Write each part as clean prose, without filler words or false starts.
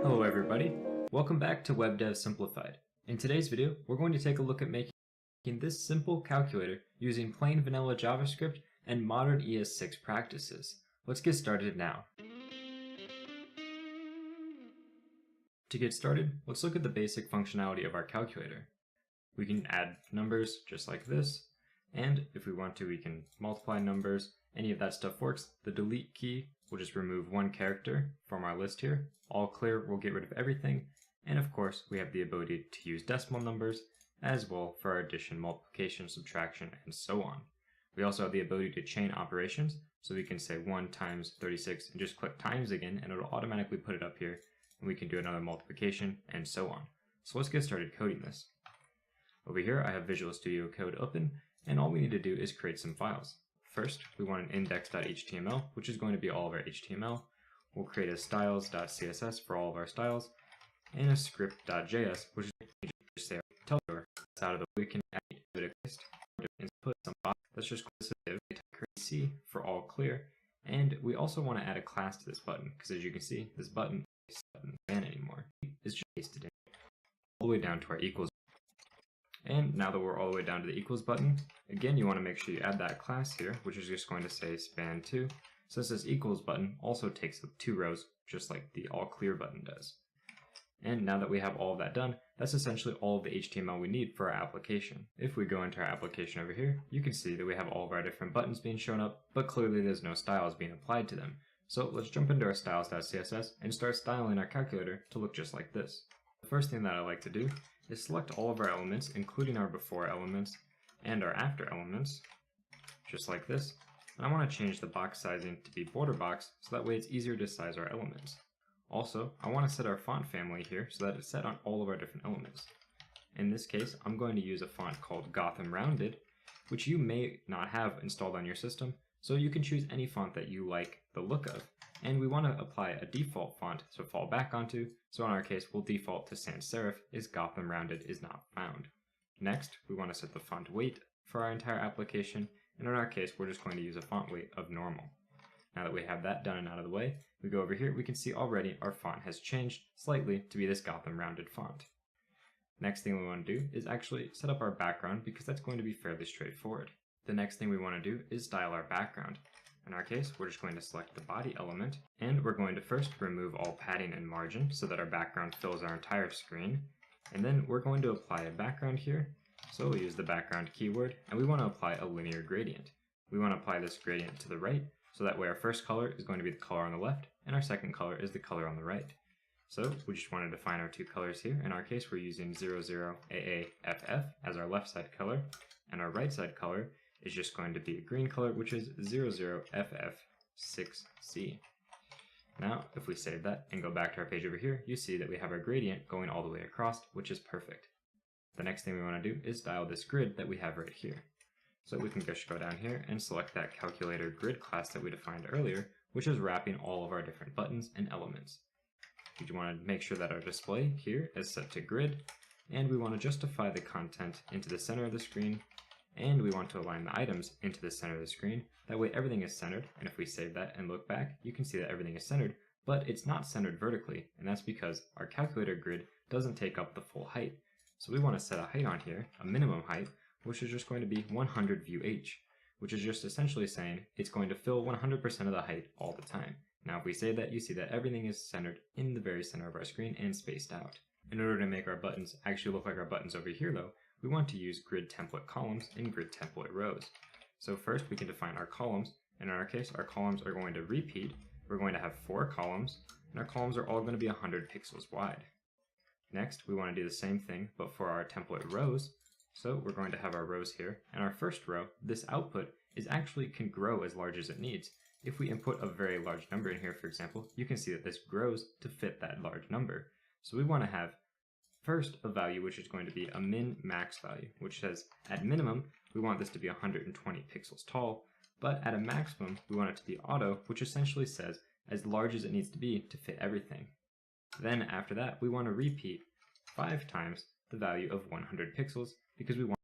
Hello everybody, welcome back to Web Dev Simplified. In today's video, we're going to take a look at making this simple calculator using plain vanilla JavaScript and modern ES6 practices. Let's get started now. To get started, let's look at the basic functionality of our calculator. We can add numbers just like this, and if we want to, we can multiply numbers. Any of that stuff works. The delete key will just remove one character from our list here. All clear will get rid of everything. And of course, we have the ability to use decimal numbers as well for our addition, multiplication, subtraction, and so on. We also have the ability to chain operations, so we can say 1 times 36 and just click times again, and it'll automatically put it up here. And we can do another multiplication, and so on. So let's get started coding this. Over here, I have Visual Studio Code open, and all we need to do is create some files. First, we want an index.html, which is going to be all of our HTML. We'll create a styles.css for all of our styles, and a script.js, which is just say tell us out of the way. We can add a text and put some box. Let's just create C for all clear, And we also want to add a class to this button, because as you can see, this button isn't ban anymore. It's just pasted in all the way down to our equals. And now that we're all the way down to the equals button, again, you want to make sure you add that class here, which is just going to say span2, since this equals button also takes up 2 rows, just like the all clear button does. And now that we have all of that done, that's essentially all of the HTML we need for our application. If we go into our application over here, you can see that we have all of our different buttons being shown up, but clearly there's no styles being applied to them. So let's jump into our styles.css and start styling our calculator to look just like this. The first thing that I like to do is select all of our elements, including our before elements and our after elements, just like this. And I want to change the box sizing to be border box, so that way it's easier to size our elements. Also, I want to set our font family here so that it's set on all of our different elements. In this case, I'm going to use a font called Gotham Rounded, which you may not have installed on your system, so you can choose any font that you like the look of. And we want to apply a default font to fall back onto, so in our case we'll default to sans serif as Gotham Rounded is not found. Next, we want to set the font weight for our entire application, and in our case we're just going to use a font weight of normal. Now that we have that done and out of the way, we go over here, we can see already our font has changed slightly to be this Gotham Rounded font. Next thing we want to do is actually set up our background, because that's going to be fairly straightforward. The next thing we want to do is style our background. In our case, we're just going to select the body element, and we're going to first remove all padding and margin so that our background fills our entire screen. And then we're going to apply a background here. So we'll use the background keyword, and we want to apply a linear gradient. We want to apply this gradient to the right, so that way our first color is going to be the color on the left, and our second color is the color on the right. So we just want to define our two colors here. In our case, we're using 00AAFF as our left side color, and our right side color is just going to be a green color, which is 00FF6C. Now, if we save that and go back to our page over here, you see that we have our gradient going all the way across, which is perfect. The next thing we want to do is style this grid that we have right here. So we can just go down here and select that calculator grid class that we defined earlier, which is wrapping all of our different buttons and elements. We want to make sure that our display here is set to grid, and we want to justify the content into the center of the screen, and we want to align the items into the center of the screen. That way everything is centered, and if we save that and look back, you can see that everything is centered, but it's not centered vertically, and that's because our calculator grid doesn't take up the full height. So we want to set a height on here, a minimum height, which is just going to be 100 VH, which is just essentially saying it's going to fill 100% of the height all the time. Now if we say that, you see that everything is centered in the very center of our screen and spaced out. In order to make our buttons actually look like our buttons over here though, we want to use grid template columns and grid template rows. So first we can define our columns, and in our case our columns are going to repeat. We're going to have 4 columns, and our columns are all going to be 100 pixels wide. Next we want to do the same thing but for our template rows. So we're going to have our rows here, and our first row, this output, can grow as large as it needs. If we input a very large number in here, for example, you can see that this grows to fit that large number. So we want to have first a value which is going to be a min-max value, which says at minimum we want this to be 120 pixels tall, but at a maximum we want it to be auto, which essentially says as large as it needs to be to fit everything. Then after that we want to repeat 5 times the value of 100 pixels, because we want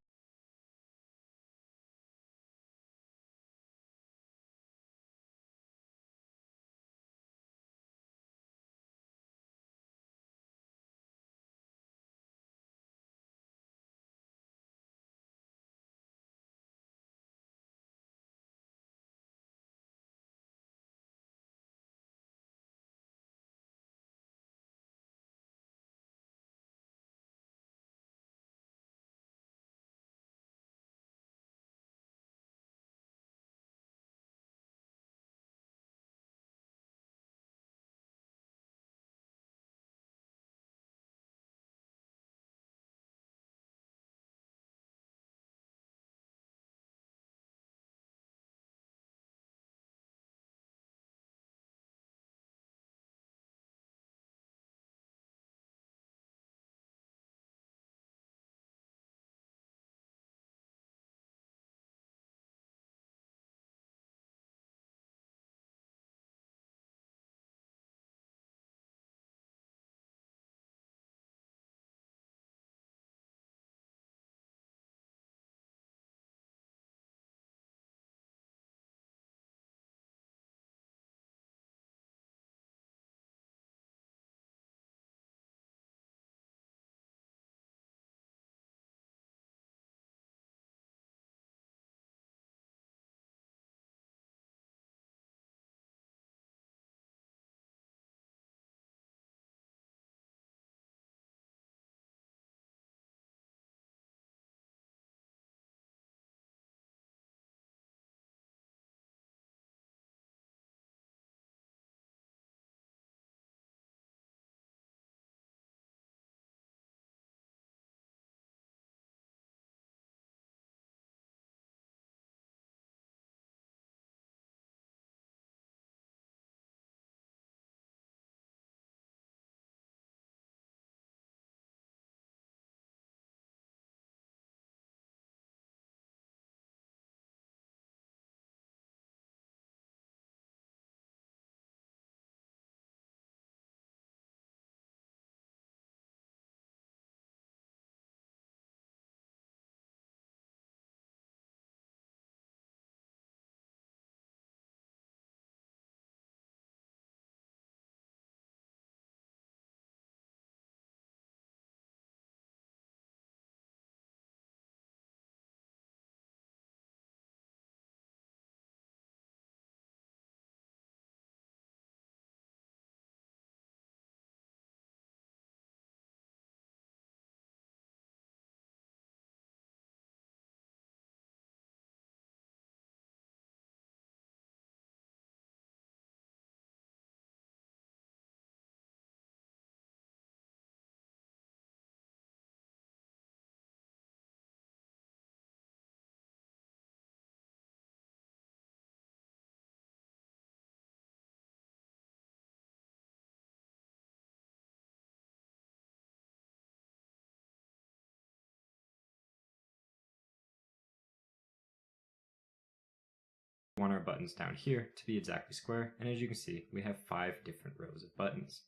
We want our buttons down here to be exactly square, and as you can see, we have 5 different rows of buttons.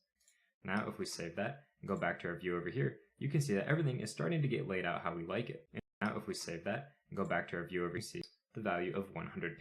Now if we save that and go back to our view over here, you can see that everything is starting to get laid out how we like it. And now if we save that and go back to our view over here, you see the value of 100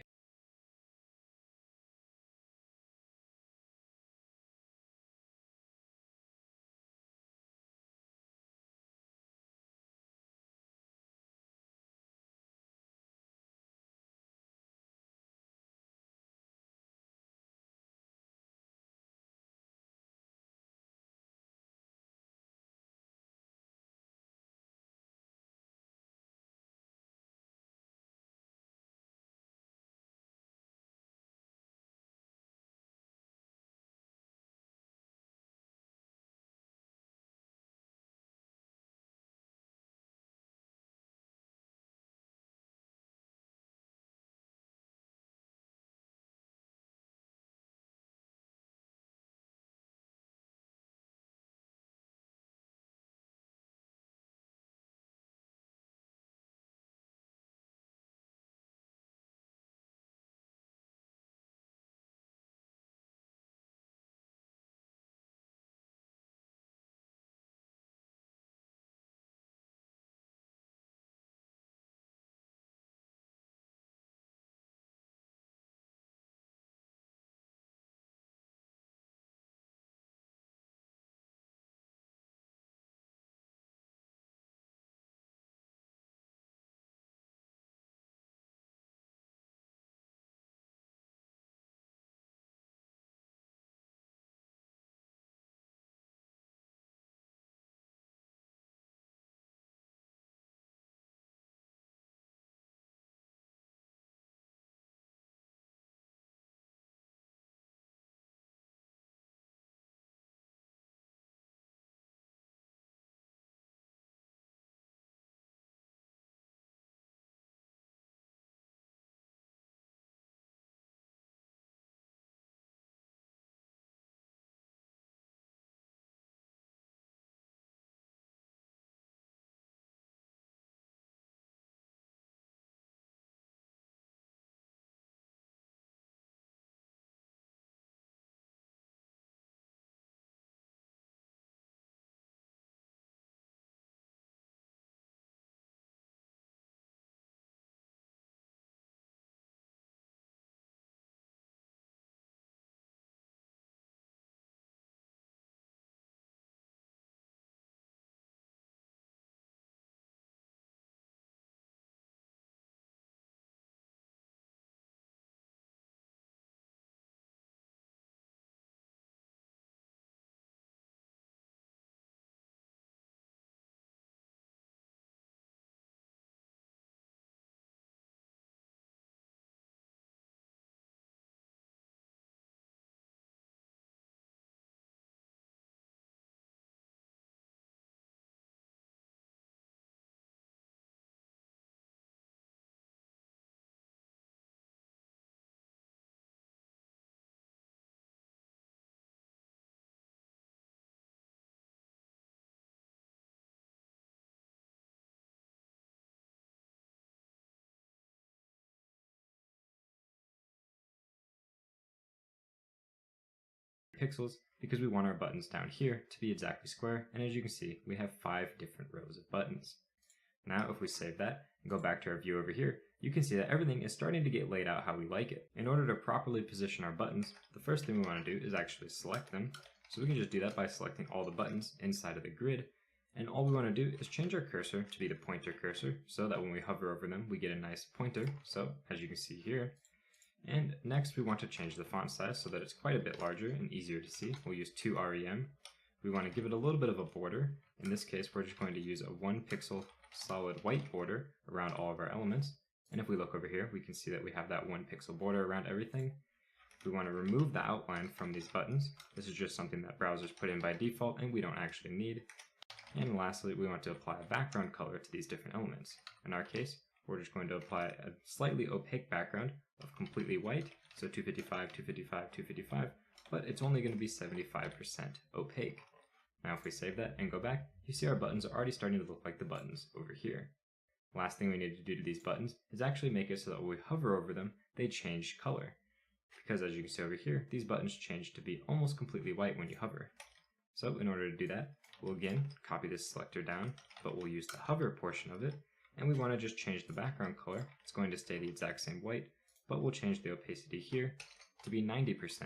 pixels because we want our buttons down here to be exactly square, and as you can see, we have 5 different rows of buttons. Now if we save that and go back to our view over here, you can see that everything is starting to get laid out how we like it. In order to properly position our buttons, the first thing we want to do is actually select them. So we can just do that by selecting all the buttons inside of the grid, and all we want to do is change our cursor to be the pointer cursor so that when we hover over them we get a nice pointer, so as you can see here. And next we want to change the font size so that it's quite a bit larger and easier to see. We'll use 2 REM. We want to give it a little bit of a border. In this case we're just going to use a 1 pixel solid white border around all of our elements. And if we look over here we can see that we have that 1 pixel border around everything. We want to remove the outline from these buttons. This is just something that browsers put in by default and we don't actually need. And lastly, we want to apply a background color to these different elements. In our case, we're just going to apply a slightly opaque background of completely white, so 255, 255, 255, but it's only going to be 75% opaque. Now if we save that and go back, you see our buttons are already starting to look like the buttons over here. Last thing we need to do to these buttons is actually make it so that when we hover over them, they change color. Because as you can see over here, these buttons change to be almost completely white when you hover. So in order to do that, we'll again copy this selector down, but we'll use the hover portion of it, and we want to just change the background color. It's going to stay the exact same white, but we'll change the opacity here to be 90%.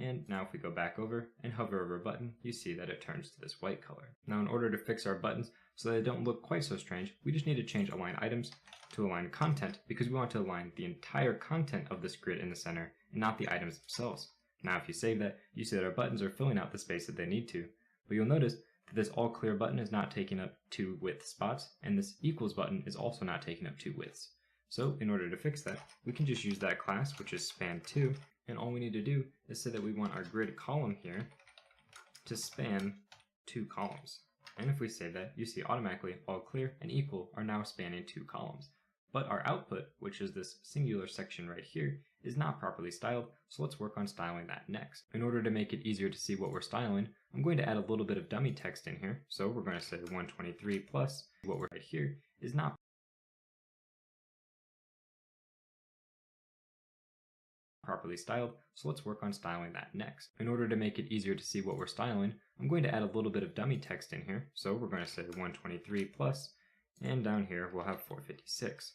And now if we go back over and hover over a button, you see that it turns to this white color. Now in order to fix our buttons so that they don't look quite so strange, we just need to change align items to align content, because we want to align the entire content of this grid in the center and not the items themselves. Now if you save that, you see that our buttons are filling out the space that they need to. But you'll notice that this all clear button is not taking up 2 width spots, and this equals button is also not taking up 2 widths. So in order to fix that, we can just use that class, which is span2, and all we need to do is say that we want our grid column here to span 2 columns. And if we save that, you see automatically all clear and equal are now spanning 2 columns. But our output, which is this singular section right here, is not properly styled, so let's work on styling that next. In order to make it easier to see what we're styling, I'm going to add a little bit of dummy text in here. So we're going to say 123 plus what we're right here is not properly styled, so let's work on styling that next. In order to make it easier to see what we're styling, I'm going to add a little bit of dummy text in here. So we're going to say 123 plus, and down here we'll have 456.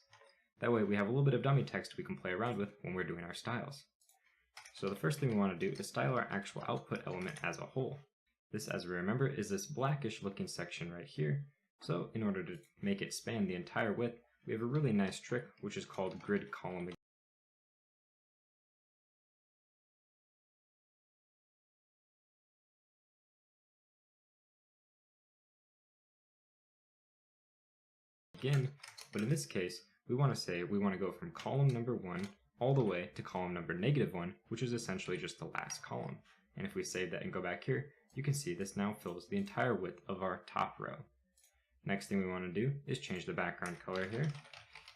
That way we have a little bit of dummy text we can play around with when we're doing our styles. So the first thing we want to do is style our actual output element as a whole. This, as we remember, is this blackish looking section right here. So in order to make it span the entire width, we have a really nice trick which is called grid column. Again, but in this case, we want to say we want to go from column number 1 all the way to column number -1, which is essentially just the last column. And if we save that and go back here, you can see this now fills the entire width of our top row. Next thing we want to do is change the background color here.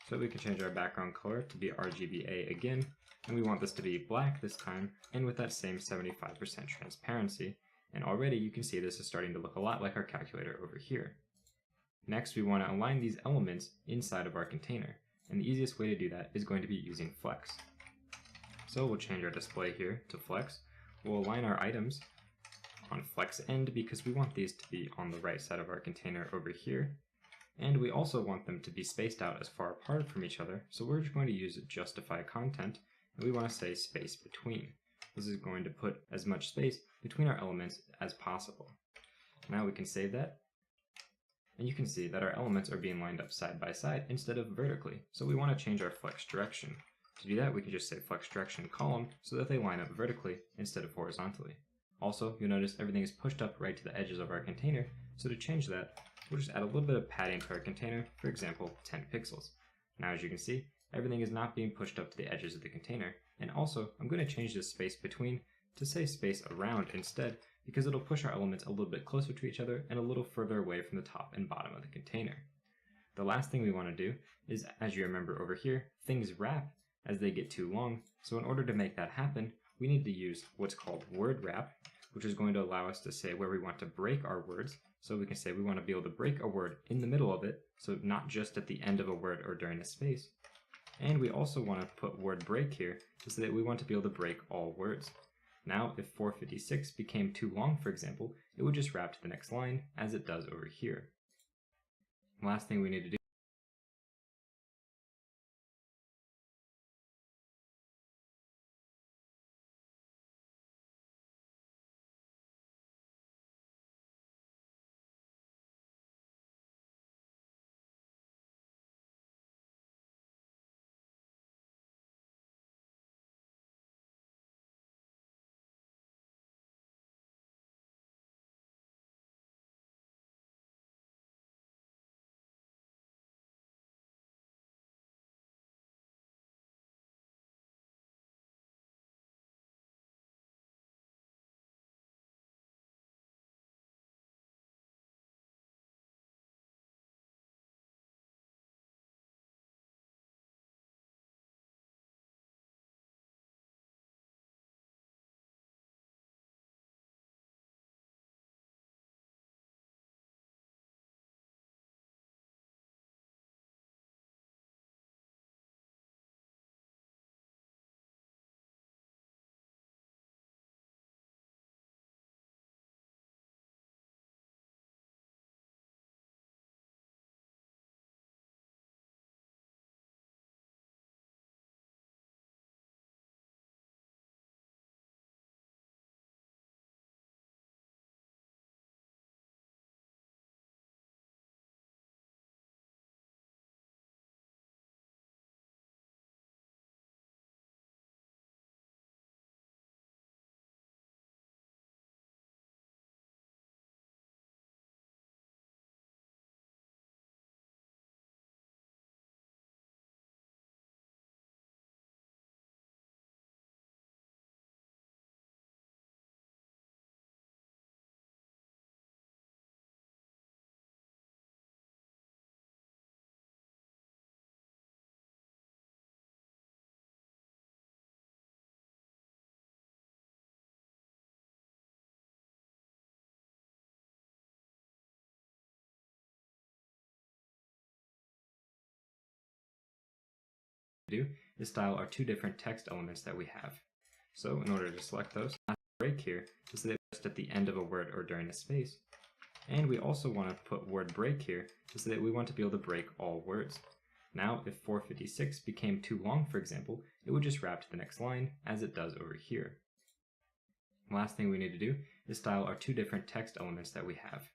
So we can change our background color to be RGBA again, and we want this to be black this time, and with that same 75% transparency. And already you can see this is starting to look a lot like our calculator over here. Next, we want to align these elements inside of our container, and the easiest way to do that is going to be using flex. So we'll change our display here to flex. We'll align our items on flex end because we want these to be on the right side of our container over here, and we also want them to be spaced out as far apart from each other, so we're just going to use justify content, and we want to say space between. This is going to put as much space between our elements as possible. Now we can save that, and you can see that our elements are being lined up side by side instead of vertically, so we want to change our flex direction. To do that, we can just say flex direction column so that they line up vertically instead of horizontally. Also, you'll notice everything is pushed up right to the edges of our container, so to change that, we'll just add a little bit of padding to our container, for example, 10 pixels. Now as you can see, everything is not being pushed up to the edges of the container, and also I'm going to change this space between to say space around instead, because it'll push our elements a little bit closer to each other and a little further away from the top and bottom of the container. The last thing we want to do is, as you remember over here, things wrap as they get too long, so in order to make that happen, we need to use what's called word wrap, which is going to allow us to say where we want to break our words. So we can say we want to be able to break a word in the middle of it, so not just at the end of a word or during a space. And we also want to put word break here to say that we want to be able to break all words. Now, if 456 became too long, for example, it would just wrap to the next line, as it does over here. Last thing we need to do do is style our two different text elements that we have. So in order to select those, break here is that it's just at the end of a word or during a space. And we also want to put word break here so that we want to be able to break all words. Now, if 456 became too long, for example, it would just wrap to the next line, as it does over here. Last thing we need to do is style our two different text elements that we have.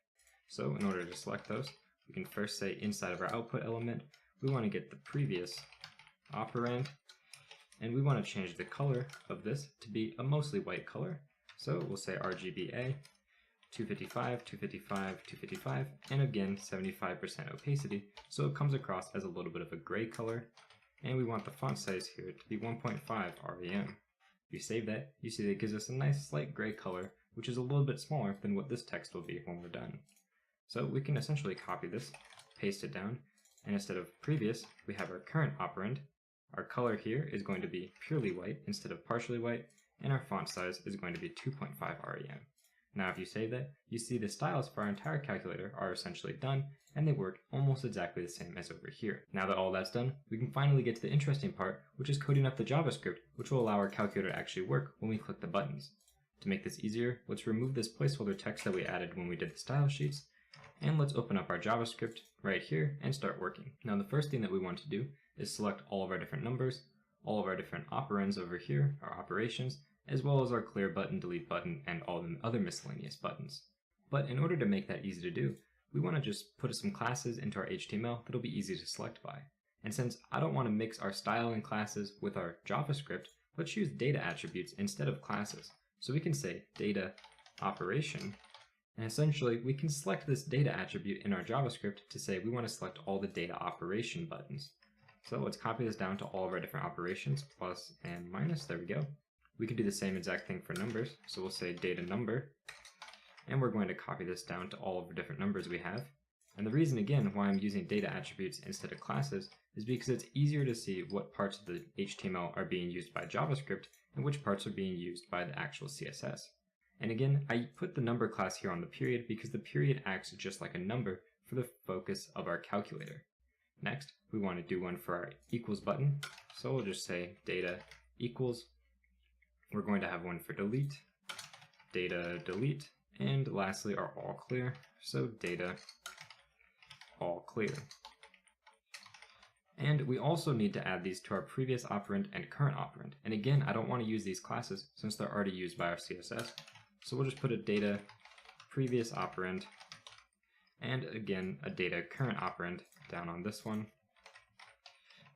So in order to select those, we can first say inside of our output element, we want to get the previous operand, and we want to change the color of this to be a mostly white color. So we'll say RGBA, 255, 255, 255, and again 75% opacity, so it comes across as a little bit of a gray color, and we want the font size here to be 1.5 rem. If you save that, you see that it gives us a nice slight gray color, which is a little bit smaller than what this text will be when we're done. So we can essentially copy this, paste it down, and instead of previous, we have our current operand. Our color here is going to be purely white instead of partially white, and our font size is going to be 2.5 rem. Now if you save that, you see the styles for our entire calculator are essentially done, and they work almost exactly the same as over here. Now that all that's done, we can finally get to the interesting part, which is coding up the JavaScript, which will allow our calculator to actually work when we click the buttons. To make this easier, let's remove this placeholder text that we added when we did the style sheets, and let's open up our JavaScript right here and start working. Now the first thing that we want to do is select all of our different numbers, all of our different operands over here, our operations, as well as our clear button, delete button, and all the other miscellaneous buttons. But in order to make that easy to do, we want to just put some classes into our HTML that'll be easy to select by. And since I don't want to mix our styling classes with our JavaScript, let's use data attributes instead of classes. So we can say data operation, and essentially we can select this data attribute in our JavaScript to say we want to select all the data operation buttons. So let's copy this down to all of our different operations, plus and minus, there we go. We can do the same exact thing for numbers, so we'll say data number, and we're going to copy this down to all of the different numbers we have. And the reason again why I'm using data attributes instead of classes is because it's easier to see what parts of the HTML are being used by JavaScript and which parts are being used by the actual CSS. And again, I put the number class here on the period because the period acts just like a number for the focus of our calculator. Next, we want to do one for our equals button, so we'll just say data equals. We're going to have one for delete, data delete, and lastly our all clear, so data all clear. And we also need to add these to our previous operand and current operand. And again, I don't want to use these classes since they're already used by our CSS, so we'll just put a data previous operand, and again a data current operand down on this one.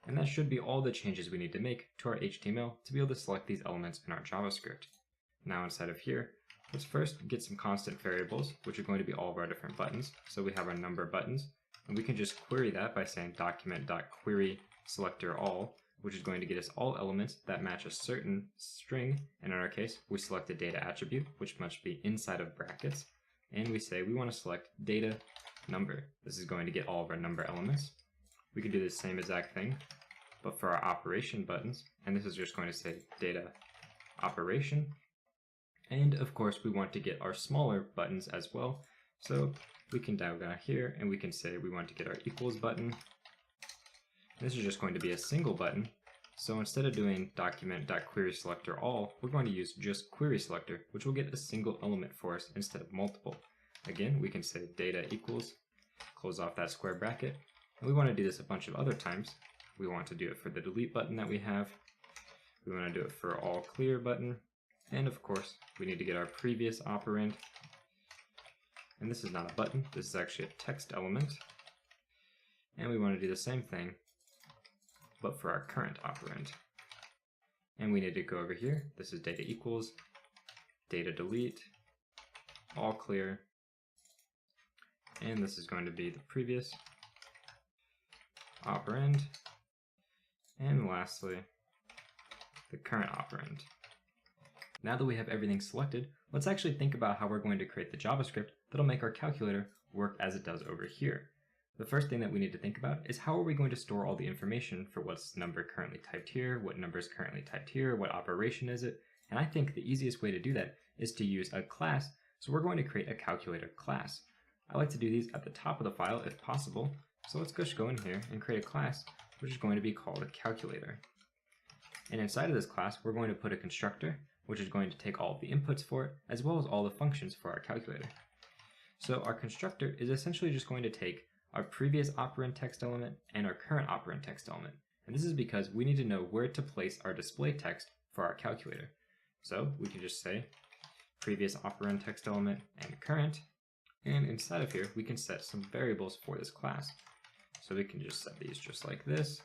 And that should be all the changes we need to make to our HTML to be able to select these elements in our JavaScript. Now inside of here, let's first get some constant variables, which are going to be all of our different buttons. So we have our number buttons, and we can just query that by saying document.query selector all, which is going to get us all elements that match a certain string. And in our case, we select a data attribute, which must be inside of brackets. And we say we want to select data number. This is going to get all of our number elements. We can do the same exact thing, but for our operation buttons, and this is just going to say data operation. And of course, we want to get our smaller buttons as well. So we can dial down here and we can say we want to get our equals button. This is just going to be a single button. So instead of doing document.query selector all, we're going to use just query selector, which will get a single element for us instead of multiple. Again, we can say data equals, close off that square bracket. And we want to do this a bunch of other times. We want to do it for the delete button that we have. We want to do it for all clear button. And of course, we need to get our previous operand. And this is not a button, this is actually a text element. And we want to do the same thing, but for our current operand. And we need to go over here. This is data equals, data delete, all clear. And this is going to be the previous operand, and lastly, the current operand. Now that we have everything selected, let's actually think about how we're going to create the JavaScript that'll make our calculator work as it does over here. The first thing that we need to think about is how are we going to store all the information for what's number currently typed here, what number is currently typed here, what operation is it, and I think the easiest way to do that is to use a class, so we're going to create a calculator class. I like to do these at the top of the file if possible. So let's just go in here and create a class which is going to be called a calculator. And inside of this class, we're going to put a constructor, which is going to take all of the inputs for it, as well as all the functions for our calculator. So our constructor is essentially just going to take our previous operand text element and our current operand text element. And this is because we need to know where to place our display text for our calculator. So we can just say previous operand text element and current, and inside of here we can set some variables for this class. So we can just set these just like this,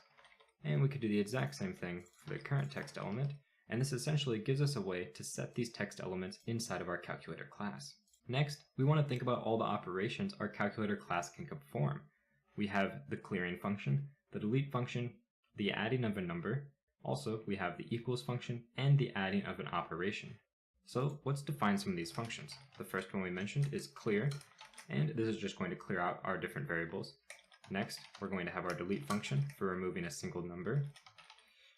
and we could do the exact same thing for the current text element, and this essentially gives us a way to set these text elements inside of our calculator class. Next, we want to think about all the operations our calculator class can perform. We have the clearing function, the delete function, the adding of a number. Also, we have the equals function and the adding of an operation. So let's define some of these functions. The first one we mentioned is clear, and this is just going to clear out our different variables. Next, we're going to have our delete function for removing a single number.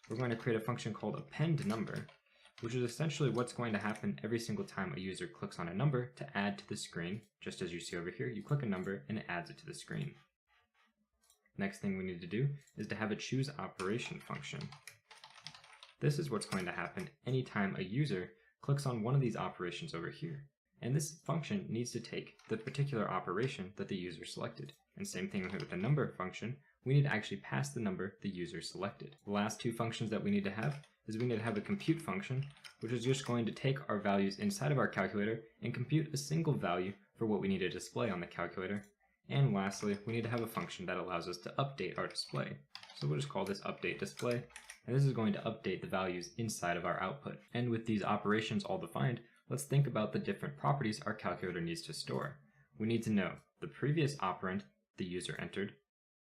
We're going to create a function called append number, which is essentially what's going to happen every single time a user clicks on a number to add to the screen. Just as you see over here, you click a number and it adds it to the screen. Next thing we need to do is to have a choose operation function. This is what's going to happen anytime a user clicks on one of these operations over here. And this function needs to take the particular operation that the user selected. And same thing with the number function, we need to actually pass the number the user selected. The last two functions that we need to have is we need to have a compute function, which is just going to take our values inside of our calculator and compute a single value for what we need to display on the calculator. And lastly, we need to have a function that allows us to update our display. So we'll just call this update display, and this is going to update the values inside of our output. And with these operations all defined, let's think about the different properties our calculator needs to store. We need to know the previous operand the user entered,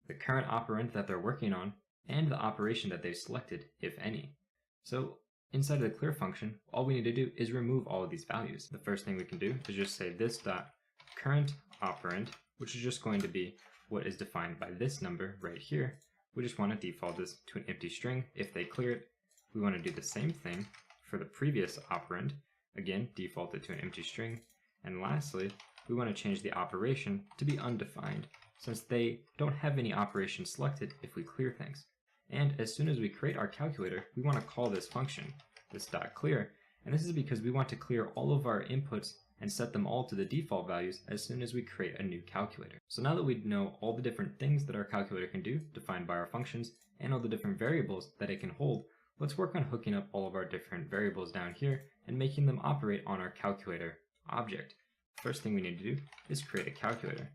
the current operand that they're working on, and the operation that they've selected, if any. So inside of the clear function, all we need to do is remove all of these values. The first thing we can do is just say this dot current operand, which is just going to be what is defined by this number right here. We just want to default this to an empty string if they clear it. We want to do the same thing for the previous operand. Again, default it to an empty string. And lastly, we want to change the operation to be undefined, since they don't have any operations selected if we clear things. And as soon as we create our calculator, we want to call this function, this dot clear, and this is because we want to clear all of our inputs and set them all to the default values as soon as we create a new calculator. So now that we know all the different things that our calculator can do, defined by our functions, and all the different variables that it can hold, let's work on hooking up all of our different variables down here and making them operate on our calculator object. First thing we need to do is create a calculator.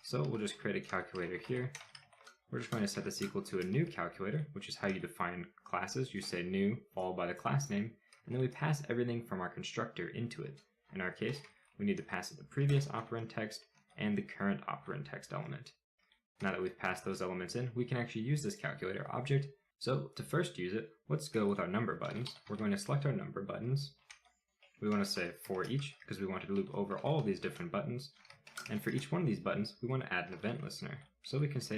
So we'll just create a calculator here. We're just going to set this equal to a new calculator, which is how you define classes. You say new followed by the class name, and then we pass everything from our constructor into it. In our case, we need to pass it the previous operand text and the current operand text element. Now that we've passed those elements in, we can actually use this calculator object. So to first use it, let's go with our number buttons. We're going to select our number buttons. We want to say for each, because we want to loop over all of these different buttons. And for each one of these buttons, we want to add an event listener. So we can say